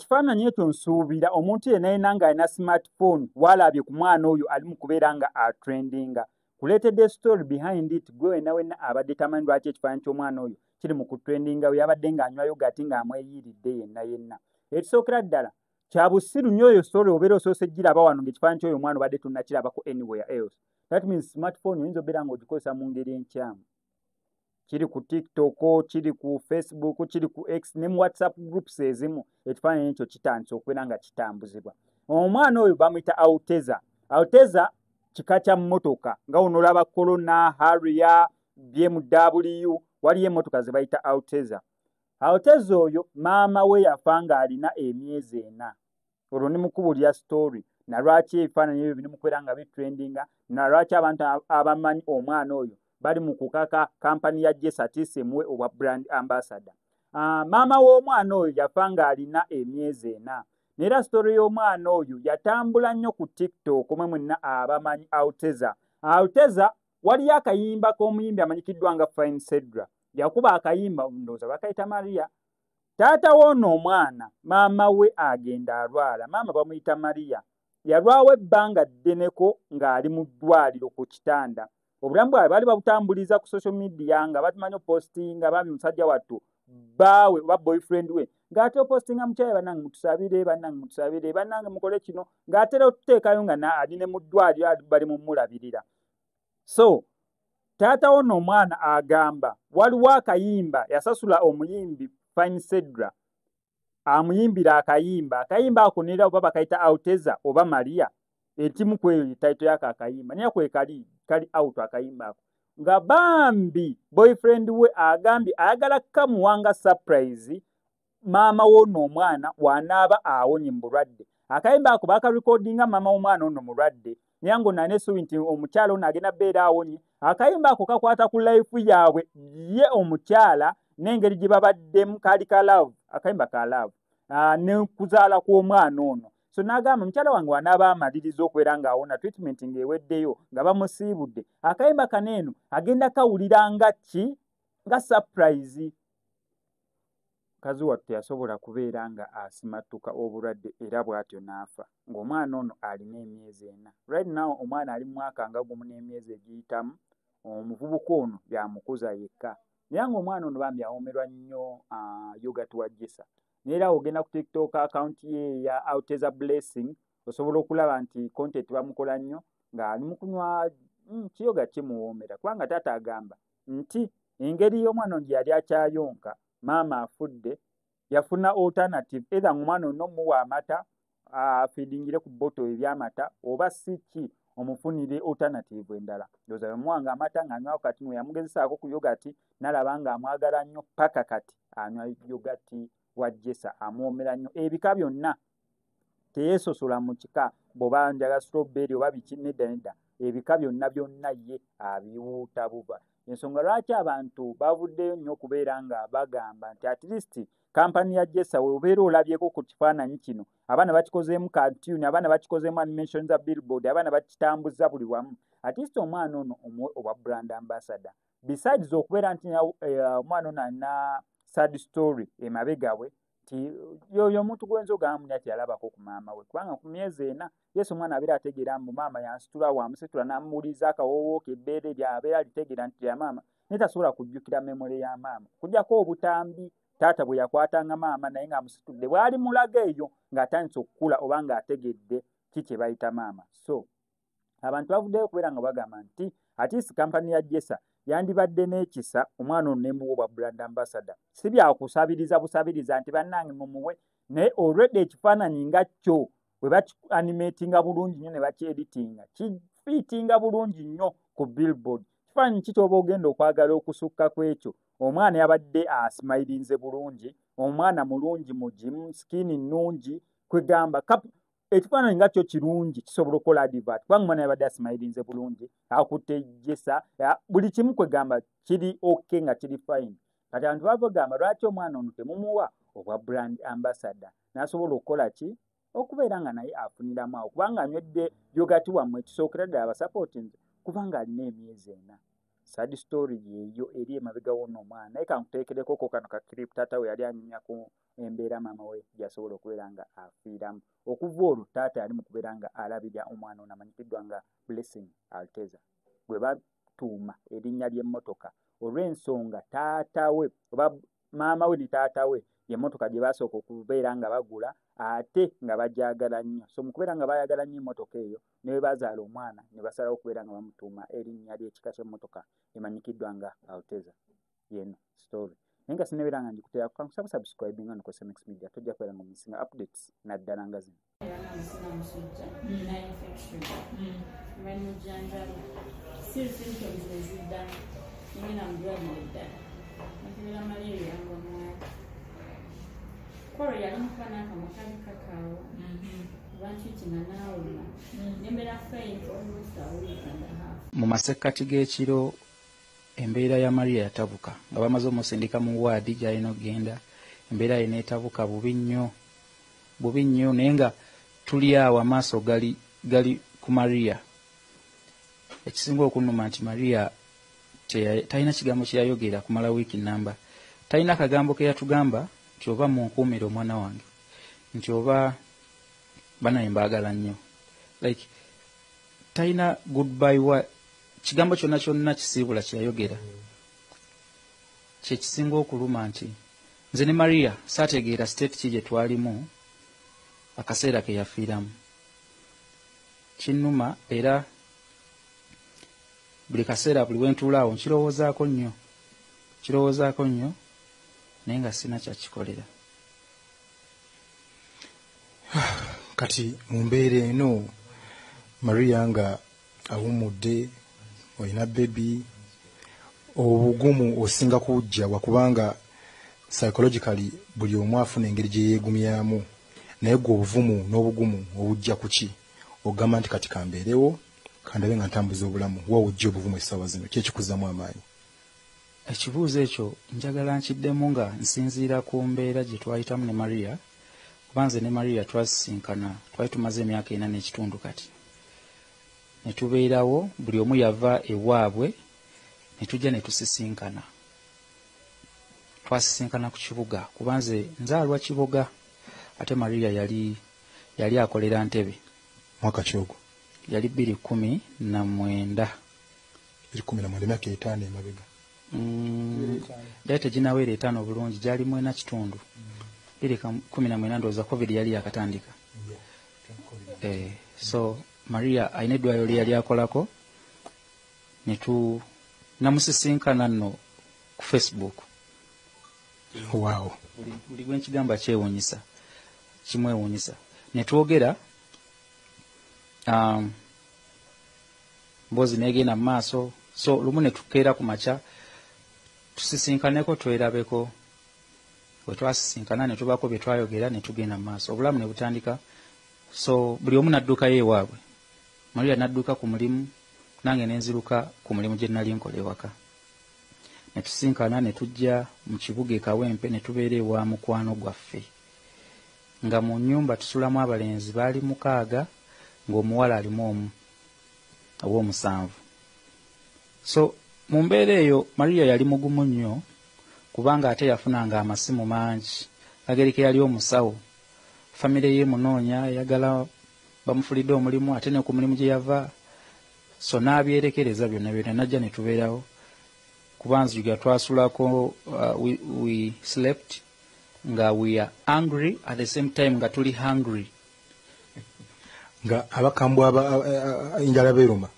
ekifaananyi ekyo nsuubira omuntu yenna yenna ng'alina smartphone waalabye ku mwana oyo ali mu kubeera nga atrendinga kuleetedde story behind it gwe wenna wenna abadde tamanyi lwaki ekifaananyi ky'omwana oyo kiri mu kutrendinga we yabadde ng'anywa yogati ng'amweyiridde yenna yenna. Ekisookera ddala kya bussiru nnyo oyo story obeera osoose giraba wano ng'ekifaananyi ky'oyo omwana obadde tonnakirabako anywhere else. That means smartphone oyinza obeera ng'ogikozesa mu ngeri enkyamu. Kiri ku TikTok, kiri ku Facebook, kiri ku X ne mu WhatsApp groups ezimu ekifaananyi ekyo kitandise okubeera nga kitambuzibwa. Omwana oyo bamuyita Alteza. Alteza kika kya mmotoka nga onolaba Corona, Harrier, BMW, waliyo emmotoka ze bayita Alteza. Alteza oyo maama we yafa ng'alina emyezi 4. Olwo ni mukubuulira story na lwaki ebifaananyi ebyo biri mu kubeera nga bitrendinga na lwaki abantu abamanyi omwana oyo bali mu kukaka kampani ya Jessa Tisemuwe obwa brand ambassador. Maama w'omwana oyo yafa ng'alina emyezi 4. Neera story y'omwana oyo yatambula nnyo ku TikTok omwe mwenna abamanyi Alteza. Alteza waliyo akayimba k'omuyimbi amanyikiddwa nga Fine Cedra. Yakuba akayimba ndowooza bakayita Maria. Taata w'ono omwana maama we agenda alwala. Maama bamuyita Maria. Yalwawo ebbanga ddeneko ng'ali mu ddwaliro ku kitanda. Obulamu bwawe bali babutambuliza ku social media nga batumanyi opostinga bambi musajja wattu baawe oba boyfriend we ng'ate opostinga mukyala bannange mutusabire bannange mukole kino ng'atera okuteekayo nga ali ne mu ddwaliro bali mumulabirira. So taata w'ono omwana agamba waliwo akayimba yasasula omuyimbi Fine Cedra amuyimbira akayimba ako neera oba bakayita Alteza oba Maria etimu kweyo taito yako akayimba niyo kwe kali out akayimba ako nga bambi boyfriend we agambye ayagala kamuwanga surprise maama w'ono omwana wanaaba awonye mu bulwadde. Akayimba ako bakarecordinga maama w'omwana ono mulwadde naye ngo nanesuubi nti omukyala ono agenda beera awonye. Akayimba ako kakwata ku life yaabwe ye omukyala n'engeri gye babaddemu kali ka love akayimba ka love ne kuzaala kw'omwana ono. So n'agamba mukyala wange wanaaba amaliriza okubeera ng'awona treatment ng'eweddeyo nga bamusiibudde. Akayimba kaneeno agenda kawulira nga ki nga surprise. Kazi wattu yasobola kubeera nga asimattuka obulwadde era bw'atyo n'afa ng'omwana ono alina emyezi 4. Right now omwana ali mu mwaka nga gumu n'emyezi egiyitamu. Omuvubuka ono yamukuza yekka naye ng'omwana ono bambi awomerwa nnyo yogati wa Jessa. Neera ogenda ku TikTok account ye ya Alteza Blessing osobola okulaba nti content bamukola nnyo ng'ali mu kunywa kiyoga kimuwoomera kubanga taata agamba nti engeri y'omwana ono gye yali akyayonka maama afudde yafuna alternative either omwana ono muwa amata afeedingire ku bottle ebyamata oba siki omufunire alternative endala. Ndowooza bamuwanga amata ng'anywawo kati mwe yamugezesaako ku yogati n'alaba ng'amwagala nnyo paka kati anywa yogati wa Jessa amwomera nnyo. Ebika byonna teyeesosola mu kika bw'oba njagala strawberry oba biki nedda ebika byonna ye abiwuuta buba. Ensonga lwaki abantu bavuddeyo nnyo okubeera nga bagamba nti at least kampani ya Jessa weobeera olabyeko ku kifaananyi kino abaana bakikozeemu cartoon abaana bakikozeemu animation za billboard abaana bakitambuza buli wamu at least omwana ono obwa brand ambassador besides okubeera nti omwana ono alina sad story emabega we nti yoyo omuntu gwenza ogamba nti yalabako ku maama we kubanga ku myezi 4 Yesu omwana abeera ategeera mbu maama yansitula wamusitula n'amuwuliza akawoowo k'ebbeere lyabeera alitegeera nti ya maama naye tasobola kujjukira memole ya maama kujjako obutambi taata bwe yakwatanga maama naye ng'amusitudde bw'ali mulaga eyo ng'atandise okukula oba ng'ategedde ki kye bayita maama. So abantu bavuddeyo okubeera nga bagamba nti at least kampani ya Jessa yandibadde n'ekisa omwana ono nemuwa obwa brand ambassador si byakusabiriza busabiriza nti bannange mumuwe naye already ekifaananyi nga kyo bwe baki-animatinga bulungi nnyo ne baki-editinga kifiitinga bulungi nnyo ku billboard. Kifaananyi ki ky'oba ogenda okwagala okusukka ku ekyo omwana yabadde asimayirinze bulungi omwana mulungi mugimu skin nnungi kwegamba ekifaananyi nga kyo kirungi kisobola okukola advert kubanga omwana yabadde asimayirinze bulungi akutte Jessa buli kimu kwegamba kiri okay nga kiri fine. Kati abantu bagamba lwaki omwana ono temumuwa obwa brand ambassador n'asobola okukola ki okubeera nga naye afuniramu awo kubanga anywedde yogati wammwe ekisookera ddala abasupporting kubanga alina emyezi 4. Sad story yeeyo eri emabega w'ono omwana naye kankuteekereko kano ka clip taata we yali anyumya ku embeera maama we gyasobola okubeera nga afiiramu. Okuva olwo taata yali mu kubeera nga alabirira omwana ono amanyikiddwa nga Blessing Alteza gwe batuuma erinnya ly'emmotoka olw'ensonga taata we oba maama we ne taata we y'emmotoka gye basooka okubeera nga bagula ate nga bagyagala nnyo. So mu kubeera nga bayagala nnyo emmotoka eyo ne bwe bazaala omwana ne basalawo okubeera nga bamutuuma erinnya ly'ekika ky'emmotoka emanyikiddwa nga Alteza. Yeno story. Naye nga sinnebeera nga ndikuteera kukankusa busubscribinga no Cosemex Media tojja kubeera nga omusinga updates naddala nga zino. Mu masekkati g'ekiro embeera ya Maria yatabuka nga bamaze omusindika mu waadi gy'alina okugenda. Embeera ye n'etabuka bubi nnyo naye nga tuli awo amaaso gali ku Maria. Ekisinga okunnuma nti Maria talina kigambo kye yayogera kumala wiiki nnamba. Talina akagambo ke yatugamba nti oba munkuumire omwana wange nti oba banaye mbaagala nnyo. Like talina goodbye kigambo kyonna kisiibula kye yayogera. Kye kisinga okuluma nti nze ne Maria saategeera state ki gye twalimu akaseera ke yafiiramu. Kinnuma era buli kaseera buli wentuulaawo nkirowoozaako nnyo naye nga sina kyakikolera. Kati mu mbeera eno Maria nga awummudde olina baby obugumu osinga kujja wakubanga psychologically buli omu afuna engeri gye yeegumyamu naye gwe obuvumu n'obugumu obujja kuki ogamba nti kati kambeerewo kandabe nga ntambuza obulamu wa ojja obuvumu essaawa zino ki ekikuzzaamu amaanyi? Ekibuuzo ekyo njagala nkiddemu nga nsinziira ku mbeera gye twayitamu ne Maria kuba nze ne Maria twasisinkana twali tumaze emyaka 4 n'ekitundu kati ne tubeerawo buli omu yava ewaabwe ne tujja ne tusisinkana. Twasisinkana ku kibuga kuba nze nzaalwa Kiboga ate Maria yali akolera Ntebe. Mwaka ki ogwo? Yali 2019. 2019 emyaka 5 emabega. Yali teginawera 5 bulungi gyali 4.5. 2019 ndowooza COVID yali yakatandika. So Maria ayina eddwaliro lye yali akolako namusisinkana nno ku Facebook. Wow. Buli gwe nkigamba kimwewuunyisa. Ne twogera mboozi neegenda mu maaso. So lumu ne tukeera ku makya tusisinkaneko twerabeko. Bwe twasisinkana ne tubaako bye twayogera ne tugenda mu maaso. Obulamu ne butandika. So buli omu n'addukayo ewaabwe. Maria n'adduka ku mulimu nange ne nziruka ku mulimu gye nnali nkola ewaka. Ne tusinkana ne tujja mu kibuga e Kawempe ne tubeera ewa mukwano gwaffe. Nga mu nnyumba tusulamu abalenzi baali 6 ng'omuwala alimu omu ow'omusanvu. So mu mbeera eyo Maria yali mugumu nnyo kubanga ate yafunanga amasimu mangi. Agerike yali omusawo. Famire ye munoonya yagala bamufulidde omulimu ate ne ku mulimu gye yava. So n'abyerekereza byonna najja ne tubeerawo. Kubanziga twasulako we slept nga we are angry at the same time nga tuli hungry. Nga abakambwa enjala beeruma.